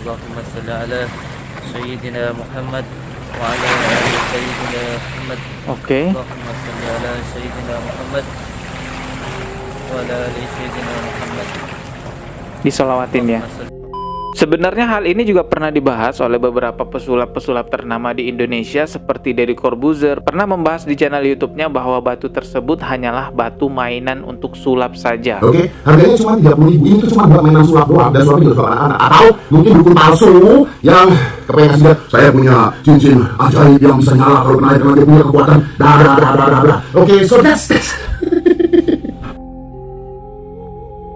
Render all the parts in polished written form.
اللهم صل على سيدنا محمد وعلى آل سيدنا محمد. Oke. اللهم صل على سيدنا محمد وعلى آل سيدنا محمد. Disolawatin ya. Sebenarnya hal ini juga pernah dibahas oleh beberapa pesulap-pesulap ternama di Indonesia seperti Deddy Corbuzier pernah membahas di channel YouTube-nya bahwa batu tersebut hanyalah batu mainan untuk sulap saja. Oke, harganya cuma 30.000. Ini tuh cuma buat mainan sulap doang dan sulapnya juga sulap anak-anak. Atau mungkin dukun palsu yang kepengen kasih lihat, saya punya cincin ajaib yang bisa nyala kalau kena air karena dia punya kekuatan. Oke, so that's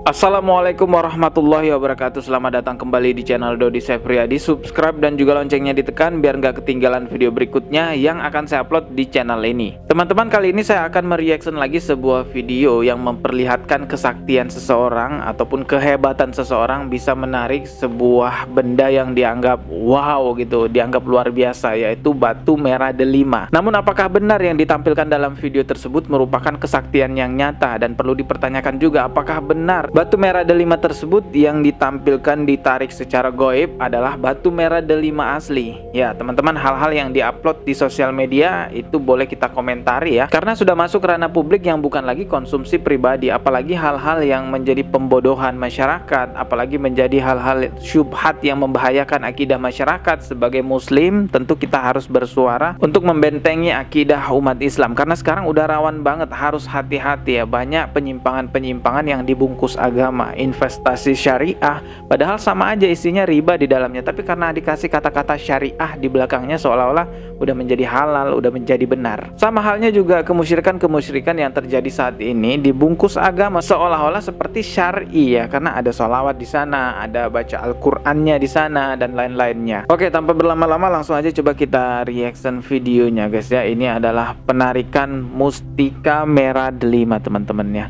Assalamualaikum warahmatullahi wabarakatuh. Selamat datang kembali di channel Dodi Sefriadi. Subscribe dan juga loncengnya ditekan biar nggak ketinggalan video berikutnya yang akan saya upload di channel ini. Teman-teman, kali ini saya akan mereaction lagi sebuah video yang memperlihatkan kesaktian seseorang ataupun kehebatan seseorang bisa menarik sebuah benda yang dianggap wow gitu, dianggap luar biasa, yaitu batu merah delima. Namun apakah benar yang ditampilkan dalam video tersebut merupakan kesaktian yang nyata? Dan perlu dipertanyakan juga, apakah benar batu merah delima tersebut yang ditampilkan ditarik secara goib adalah batu merah delima asli? Ya teman-teman, hal-hal yang diupload di sosial media itu boleh kita komentari ya, karena sudah masuk ranah publik yang bukan lagi konsumsi pribadi. Apalagi hal-hal yang menjadi pembodohan masyarakat, apalagi menjadi hal-hal syubhat yang membahayakan akidah masyarakat. Sebagai muslim tentu kita harus bersuara untuk membentengi akidah umat Islam, karena sekarang udah rawan banget, harus hati-hati ya. Banyak penyimpangan-penyimpangan yang dibungkus agama, investasi syariah, padahal sama aja isinya riba di dalamnya, tapi karena dikasih kata-kata syariah di belakangnya seolah-olah udah menjadi halal, udah menjadi benar. Sama halnya juga kemusyrikan yang terjadi saat ini, dibungkus agama seolah-olah seperti syar'i ya, karena ada sholawat di sana, ada baca Al-Qur'annya di sana dan lain-lainnya. Oke, tanpa berlama-lama langsung aja coba kita reaction videonya guys ya. Ini adalah penarikan mustika merah delima teman-teman ya.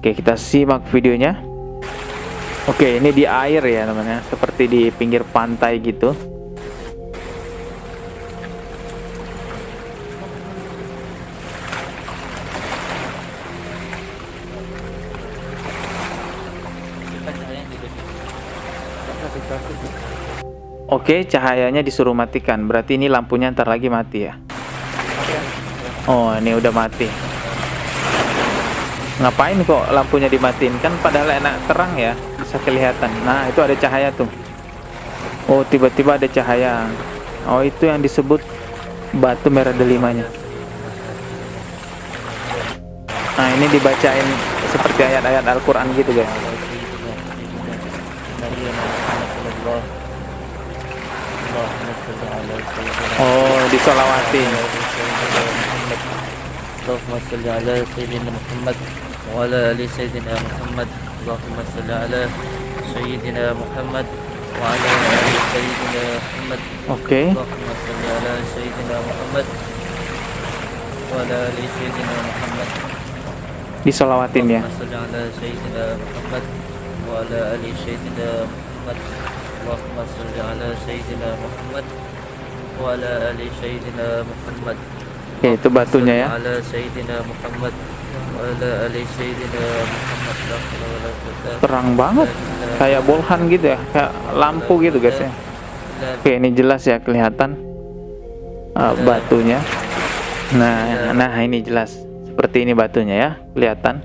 Oke, kita simak videonya. Oke, ini di air ya teman-teman, seperti di pinggir pantai gitu. Oke, cahayanya disuruh matikan. Berarti ini lampunya ntar lagi mati ya. Oh, ini udah mati. Ngapain kok lampunya dimatiin? Kan padahal enak terang ya, bisa kelihatan. Nah, itu ada cahaya tuh. Oh, tiba-tiba ada cahaya. Oh, itu yang disebut batu merah delimanya. Nah, ini dibacain seperti ayat-ayat Al-Quran gitu guys. Oh, disolawatin. Allahumma salli ala sayyidina Muhammad wa ala ali sayyidina Muhammad. Allahumma salli ala sayyidina Muhammad wa ala ali sayyidina Muhammad. Oke. Allahumma salli ala sayyidina Muhammad wa ala ali sayyidina Muhammad. Disolawatin ya. Allahumma salli ala sayyidina Muhammad wa ala ali sayyidina Muhammad. Allahumma salli ala sayyidina Muhammad wa ala ali sayyidina Muhammad. Oke, itu batunya ya. Terang banget, kayak bolhan gitu ya, kayak lampu gitu guys ya. Oke, ini jelas ya kelihatan batunya. Nah ini jelas seperti ini batunya ya, kelihatan.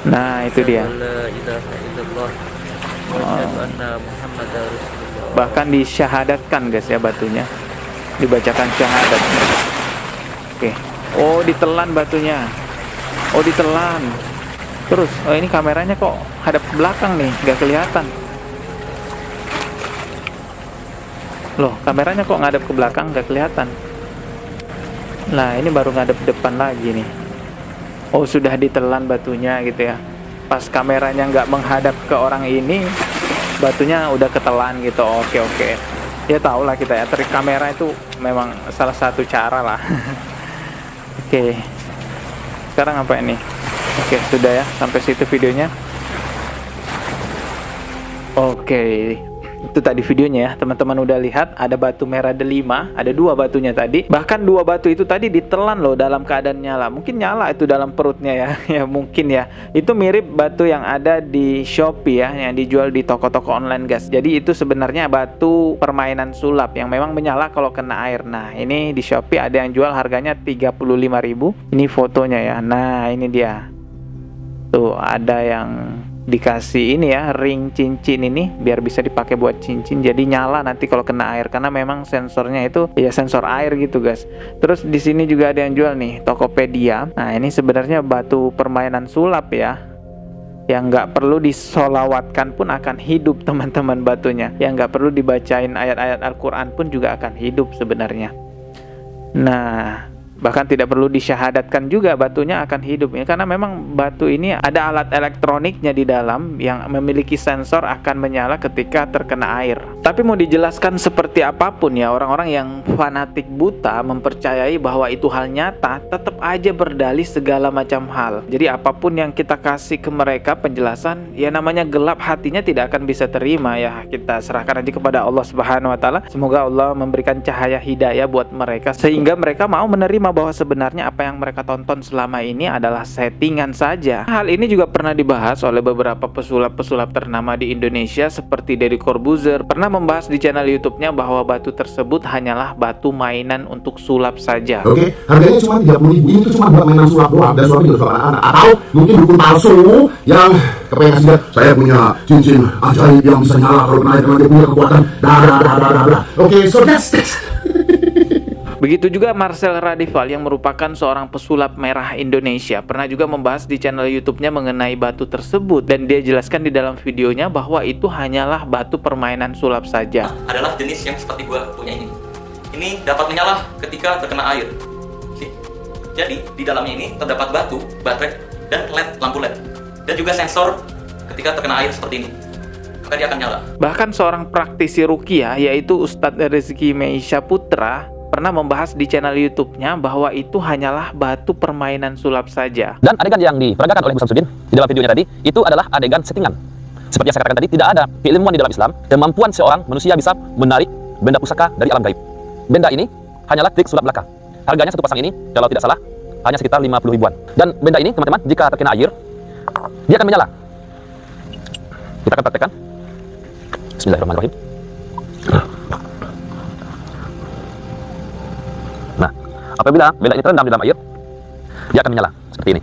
Nah itu dia. Bahkan disyahadatkan guys ya batunya, dibacakan syahadat. Oke. Oh, ditelan batunya. Oh, ditelan. Terus, oh ini kameranya kok hadap ke belakang nih, nggak kelihatan. Loh, kameranya kok ngadep ke belakang, nggak kelihatan. Nah, ini baru ngadep depan lagi nih. Oh, sudah ditelan batunya gitu ya. Pas kameranya nggak menghadap ke orang ini, batunya udah ketelan gitu. Oke. Ya tau lah kita ya, trik kamera itu memang salah satu cara lah. Oke, sekarang apa ini? Oke, sudah ya, sampai situ videonya. Oke, Itu tadi videonya ya, teman-teman udah lihat ada batu merah delima, ada 2 batunya tadi. Bahkan 2 batu itu tadi ditelan loh dalam keadaan nyala. Mungkin nyala itu dalam perutnya ya, ya mungkin ya. Itu mirip batu yang ada di Shopee ya, yang dijual di toko-toko online guys. Jadi itu sebenarnya batu permainan sulap yang memang menyala kalau kena air. Nah ini di Shopee ada yang jual harganya 35.000. Ini fotonya ya. Nah ini dia. Tuh ada yang dikasih ini ya, ring cincin ini biar bisa dipakai buat cincin, jadi nyala nanti kalau kena air karena memang sensornya itu ya sensor air gitu guys. Terus di sini juga ada yang jual nih, Tokopedia. Nah ini sebenarnya batu permainan sulap ya, yang nggak perlu disolawatkan pun akan hidup teman-teman batunya, yang nggak perlu dibacain ayat-ayat Al-Quran pun juga akan hidup sebenarnya. Nah bahkan tidak perlu disyahadatkan juga batunya akan hidup ya, karena memang batu ini ada alat elektroniknya di dalam yang memiliki sensor akan menyala ketika terkena air. Tapi mau dijelaskan seperti apapun ya, orang-orang yang fanatik buta mempercayai bahwa itu hal nyata tetap aja berdalih segala macam hal. Jadi apapun yang kita kasih ke mereka penjelasan, ya namanya gelap hatinya tidak akan bisa terima ya. Kita serahkan aja kepada Allah Subhanahu wa taala. Semoga Allah memberikan cahaya hidayah buat mereka sehingga mereka mau menerima bahwa sebenarnya apa yang mereka tonton selama ini adalah settingan saja. Hal ini juga pernah dibahas oleh beberapa pesulap-pesulap ternama di Indonesia seperti Deddy Corbuzier. Pernah membahas di channel YouTube-nya bahwa batu tersebut hanyalah batu mainan untuk sulap saja. Oke, harganya cuma 30.000. Ini tuh cuma buat mainan sulap doang, dan sulapnya juga sulap anak-anak. Atau mungkin dukun palsu yang kepengen kasih lihat, saya punya cincin ajaib yang bisa nyala kalau kena air karena dia punya kekuatan. Oke, so that's it. Begitu juga Marcel Radival yang merupakan seorang pesulap merah Indonesia pernah juga membahas di channel YouTube-nya mengenai batu tersebut, dan dia jelaskan di dalam videonya bahwa itu hanyalah batu permainan sulap saja. Adalah jenis yang seperti gua punya ini. Ini dapat menyala ketika terkena air. Jadi di dalamnya ini terdapat batu, baterai, dan lampu LED, dan juga sensor ketika terkena air seperti ini. Maka dia akan nyala. Bahkan seorang praktisi ruqyah yaitu Ustadz Rezeki Meisha Putra pernah membahas di channel YouTube-nya bahwa itu hanyalah batu permainan sulap saja. Dan adegan yang diperagakan oleh Bu Samsudin di dalam videonya tadi, itu adalah adegan settingan. Seperti yang saya katakan tadi, tidak ada keilmuan di dalam Islam kemampuan seorang manusia bisa menarik benda pusaka dari alam gaib. Benda ini hanyalah trik sulap belaka. Harganya satu pasang ini, kalau tidak salah, hanya sekitar 50 ribuan. Dan benda ini, teman-teman, jika terkena air, dia akan menyala. Kita akan praktekkan. Bismillahirrahmanirrahim. Nah, apabila benda ini terendam di dalam air, dia akan menyala seperti ini.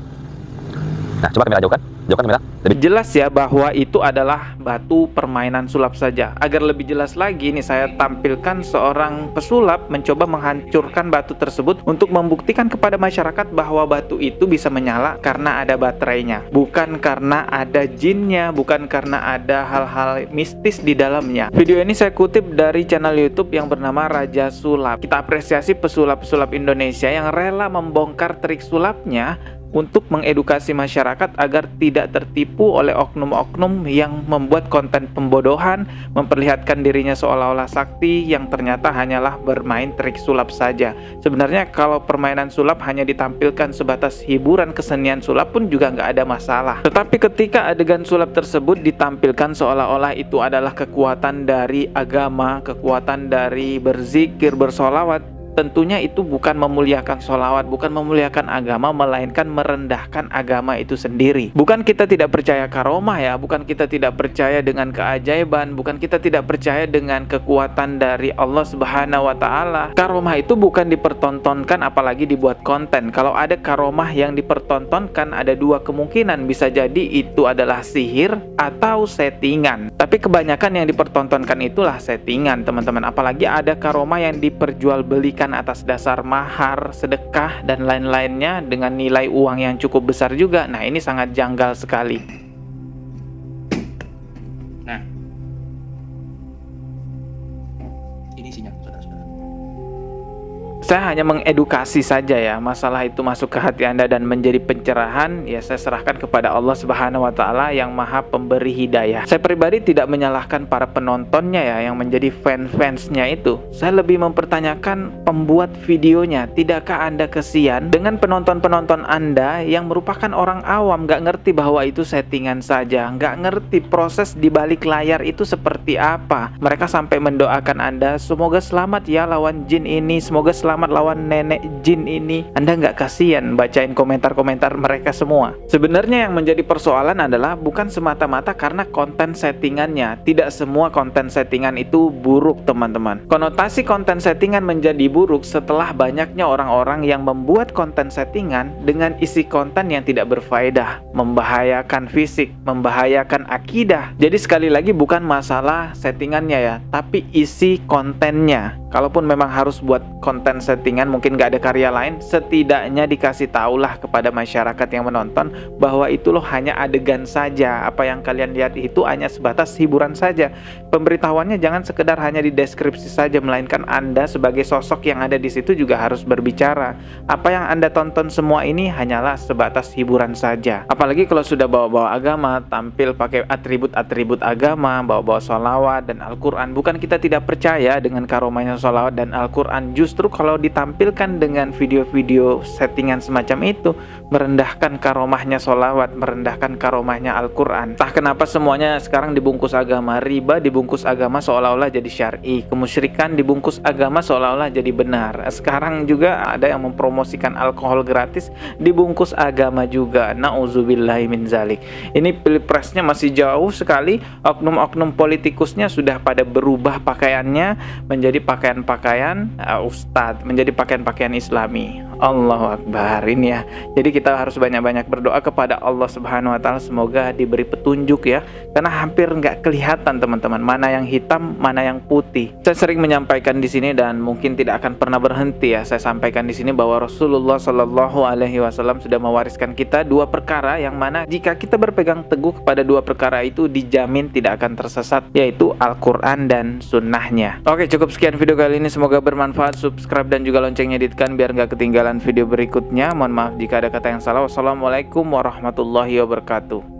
Nah, coba kamera jauhkan kamera. Jelas ya bahwa itu adalah batu permainan sulap saja. Agar lebih jelas lagi, nih saya tampilkan seorang pesulap mencoba menghancurkan batu tersebut untuk membuktikan kepada masyarakat bahwa batu itu bisa menyala karena ada baterainya, bukan karena ada jinnya, bukan karena ada hal-hal mistis di dalamnya. Video ini saya kutip dari channel YouTube yang bernama Raja Sulap. Kita apresiasi pesulap-pesulap Indonesia yang rela membongkar trik sulapnya untuk mengedukasi masyarakat agar tidak tertipu oleh oknum-oknum yang membuat konten pembodohan, memperlihatkan dirinya seolah-olah sakti yang ternyata hanyalah bermain trik sulap saja. Sebenarnya kalau permainan sulap hanya ditampilkan sebatas hiburan kesenian sulap pun juga nggak ada masalah. Tetapi ketika adegan sulap tersebut ditampilkan seolah-olah itu adalah kekuatan dari agama, kekuatan dari berzikir, bersolawat, tentunya itu bukan memuliakan sholawat, bukan memuliakan agama, melainkan merendahkan agama itu sendiri. Bukan kita tidak percaya karomah ya, bukan kita tidak percaya dengan keajaiban, bukan kita tidak percaya dengan kekuatan dari Allah Subhanahu wa taala. Karomah itu bukan dipertontonkan apalagi dibuat konten. Kalau ada karomah yang dipertontonkan, ada dua kemungkinan, bisa jadi itu adalah sihir atau settingan. Tapi kebanyakan yang dipertontonkan itulah settingan, teman-teman. Apalagi ada karomah yang diperjualbelikan atas dasar mahar, sedekah, dan lain-lainnya dengan nilai uang yang cukup besar juga. Nah, ini sangat janggal sekali. Nah, ini isinya, saudara-saudara. Saya hanya mengedukasi saja ya. Masalah itu masuk ke hati Anda dan menjadi pencerahan, ya saya serahkan kepada Allah Subhanahu wa Ta'ala yang Maha Pemberi hidayah. Saya pribadi tidak menyalahkan para penontonnya ya, yang menjadi fans-fansnya itu. Saya lebih mempertanyakan pembuat videonya. Tidakkah Anda kesian dengan penonton-penonton Anda yang merupakan orang awam, gak ngerti bahwa itu settingan saja, gak ngerti proses di balik layar itu seperti apa. Mereka sampai mendoakan Anda, semoga selamat ya lawan jin ini, semoga selamat lawan nenek jin ini. Anda nggak kasihan bacain komentar-komentar mereka semua? Sebenarnya yang menjadi persoalan adalah bukan semata-mata karena konten settingannya. Tidak semua konten settingan itu buruk, teman-teman. Konotasi konten settingan menjadi buruk setelah banyaknya orang-orang yang membuat konten settingan dengan isi konten yang tidak berfaedah, membahayakan fisik, membahayakan akidah. Jadi sekali lagi bukan masalah settingannya ya, tapi isi kontennya. Kalaupun memang harus buat konten settingan, mungkin gak ada karya lain, setidaknya dikasih tahulah kepada masyarakat yang menonton bahwa itu loh hanya adegan saja. Apa yang kalian lihat itu hanya sebatas hiburan saja. Pemberitahuannya jangan sekedar hanya di deskripsi saja, melainkan Anda sebagai sosok yang ada di situ juga harus berbicara. Apa yang Anda tonton semua ini hanyalah sebatas hiburan saja. Apalagi kalau sudah bawa-bawa agama, tampil pakai atribut-atribut agama, bawa-bawa sholawat dan Al-Quran. Bukan kita tidak percaya dengan karomahnya sholawat dan Al-Quran, justru kalau ditampilkan dengan video-video settingan semacam itu, merendahkan karomahnya sholawat, merendahkan karomahnya Al-Quran. Entah kenapa semuanya sekarang dibungkus agama. Riba dibungkus agama seolah-olah jadi syar'i, kemusyrikan dibungkus agama seolah-olah jadi benar. Sekarang juga ada yang mempromosikan alkohol gratis dibungkus agama juga. Nauzubillahi min zalik. Ini pilpresnya masih jauh sekali, oknum-oknum politikusnya sudah pada berubah pakaiannya menjadi pakaian-pakaian ustadz, menjadi pakaian-pakaian islami. Allahu Akbar ini ya. Jadi kita harus banyak-banyak berdoa kepada Allah Subhanahu wa Ta'ala, semoga diberi petunjuk ya, karena hampir nggak kelihatan teman-teman mana yang hitam, mana yang putih. Saya sering menyampaikan di sini dan mungkin tidak akan pernah berhenti ya. Saya sampaikan di sini bahwa Rasulullah Shallallahu Alaihi Wasallam sudah mewariskan kita dua perkara yang mana jika kita berpegang teguh kepada dua perkara itu dijamin tidak akan tersesat, yaitu Al-Quran dan sunnahnya. Oke, cukup sekian video kali ini, semoga bermanfaat. Subscribe dan juga loncengnya ditekan biar nggak ketinggalan video berikutnya. Mohon maaf jika ada kata yang salah. Wassalamualaikum warahmatullahi wabarakatuh.